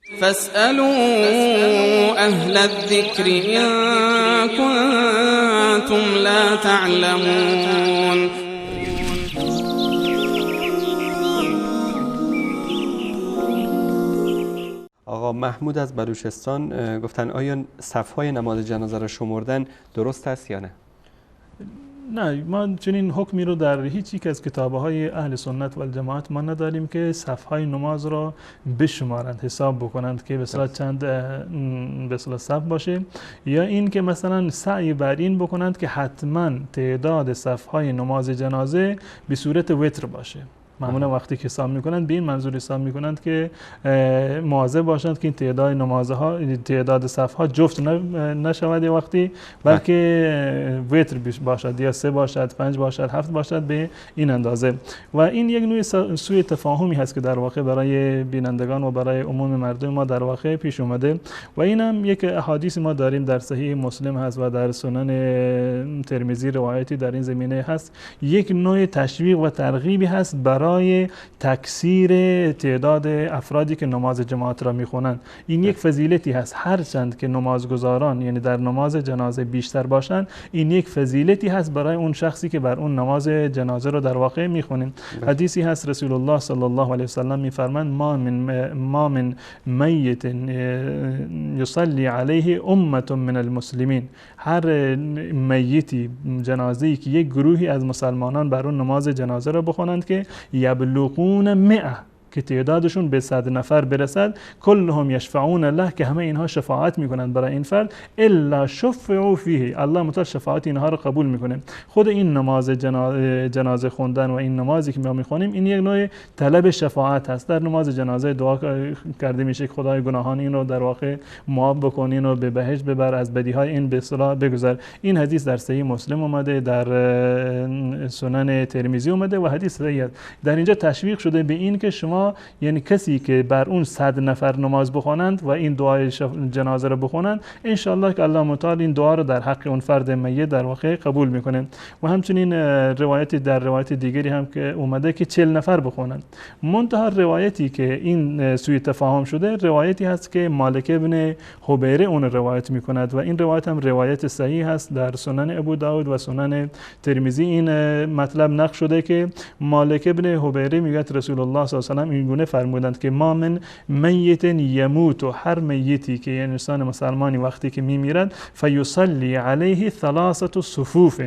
فاسألوا أهل الذكر إن كنتم لا تعلمون. آقا محمود از بلوچستان گفتن آیا صف‌های نماز جنازه را شمردن درست است یا نه؟ نه، ما چنین حکمی رو در هیچ یک از کتاب‌های اهل سنت و الجماعت ما نداریم که صف‌های نماز را بشمارند، حساب بکنند که به اصطلاح چند به اصطلاح صف باشه، یا این که مثلا سعی بر این بکنند که حتما تعداد صف‌های نماز جنازه به صورت وتر باشه. معمولا وقتی که حساب میکنند به این منظور حساب میکنند که مواظب باشند که این تعداد صف‌ها جفت نشود یه وقتی، بلکه وتر باشد، یا 3 باشد، 5 باشد، 7 باشد، به این اندازه. و این یک نوع سوء تفاهمی هست که در واقع برای بینندگان و برای عموم مردم ما در واقع پیش اومده. و این هم یک احادیث ما داریم در صحیح مسلم هست و در سنن ترمذی روایتی در این زمینه هست. یک نوع تشویق و ترغیبی هست برای تکثیر تعداد افرادی که نماز جماعت را میخونند. این یک فضیلتی هست، هرچند که نمازگزاران یعنی در نماز جنازه بیشتر باشند، این یک فضیلتی هست برای اون شخصی که بر اون نماز جنازه رو در واقع میخونیم. حدیثی هست رسول الله صلی الله علیه و سلم میفرمایند ما من میت یصلی علیه امه من المسلمین، هر میتی جنازه‌ای که یک گروهی از مسلمانان بر اون نماز جنازه را بخونند که یبلغون 100، که تعدادشون به 100 نفر برسد، کلهم یشفعون الله، که همه اینها شفاعت میکنند برای این فرد، الا شفعوا فیه، الله متعال شفاعت اینها رو قبول میکنه. خود این نماز جنازه خوندن و این نمازی که ما میخونیم، این یک نوع طلب شفاعت هست. در نماز جنازه دعا کرده میشه که خدای گناهان این رو در واقع معاف بکن، این رو به بهشت ببر، از بدیهای این به اصطلاح بگذر. این حدیث در صحیح مسلم اومده، در سنن ترمذی اومده و حدیث صحیح. در اینجا تشویق شده به این که شما یعنی کسی که بر اون 100 نفر نماز بخونند و این دعای جنازه رو بخونند، انشالله که الله متعال این دعا رو در حق اون فرد میت در واقع قبول میکنه. و همچنین در روایت دیگری هم که اومده که 40 نفر بخونند. منتها روایتی که این سوء تفاهم شده، روایتی هست که مالک ابن حبیره اون روایت میکند و این روایت هم روایت صحیح هست در سنن ابو داود و سنن ترمذی. این مطلب نقل شده که مالک ابن حبیره میگه رسول الله صلی الله علیه و آله این گونه فرمودند که ما من میت یموت، و هر میتی که یعنی انسان مسلمانی وقتی که میمیرد، فیصلی علیه 3 صفوف،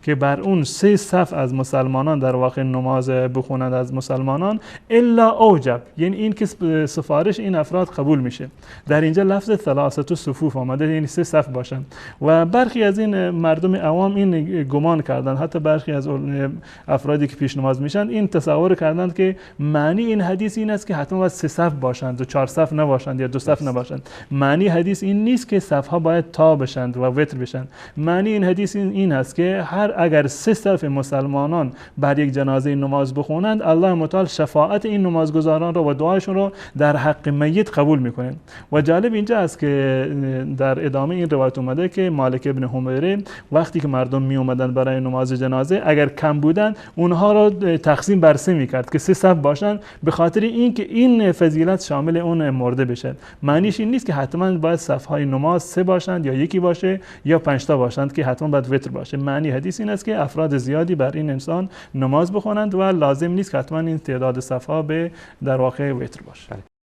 که بر اون 3 صف از مسلمانان در واقع نماز بخونند از مسلمانان، الا اوجب، یعنی این که سفارش این افراد قبول میشه. در اینجا لفظ 3 صفوف آمده، یعنی 3 صف باشند. و برخی از این مردم عوام این گمان کردند، حتی برخی از افرادی که پیش نماز میشن این تصور کردند که معنی این حدیث این است که حتما باید 3 صف باشند و 4 صف نباشند یا 2 صف نباشند. معنی حدیث این نیست که صفها باید تا بشند و وتر بشند. معنی این حدیث این است که اگر 3 صف مسلمانان بر یک جنازه نماز بخونند، الله متعال شفاعت این نمازگزاران رو و دعایشون رو در حق میت قبول میکنه. و جالب اینجا است که در ادامه این روایت اومده که مالک ابن حمیره وقتی که مردم می اومدن برای نماز جنازه، اگر کم بودن اونها رو تقسیم بر 3 میکرد که 3 صف باشند، به خاطر اینکه این فضیلت شامل اون مرده بشه. معنیش این نیست که حتما باید صف‌های نماز 3 باشند یا یکی باشه یا 5 تا باشند که حتما باید وتر باشه. معنی حدیث این است که افراد زیادی بر این انسان نماز بخونند و لازم نیست که حتما این تعداد صف‌ها به در واقع وتر باشه.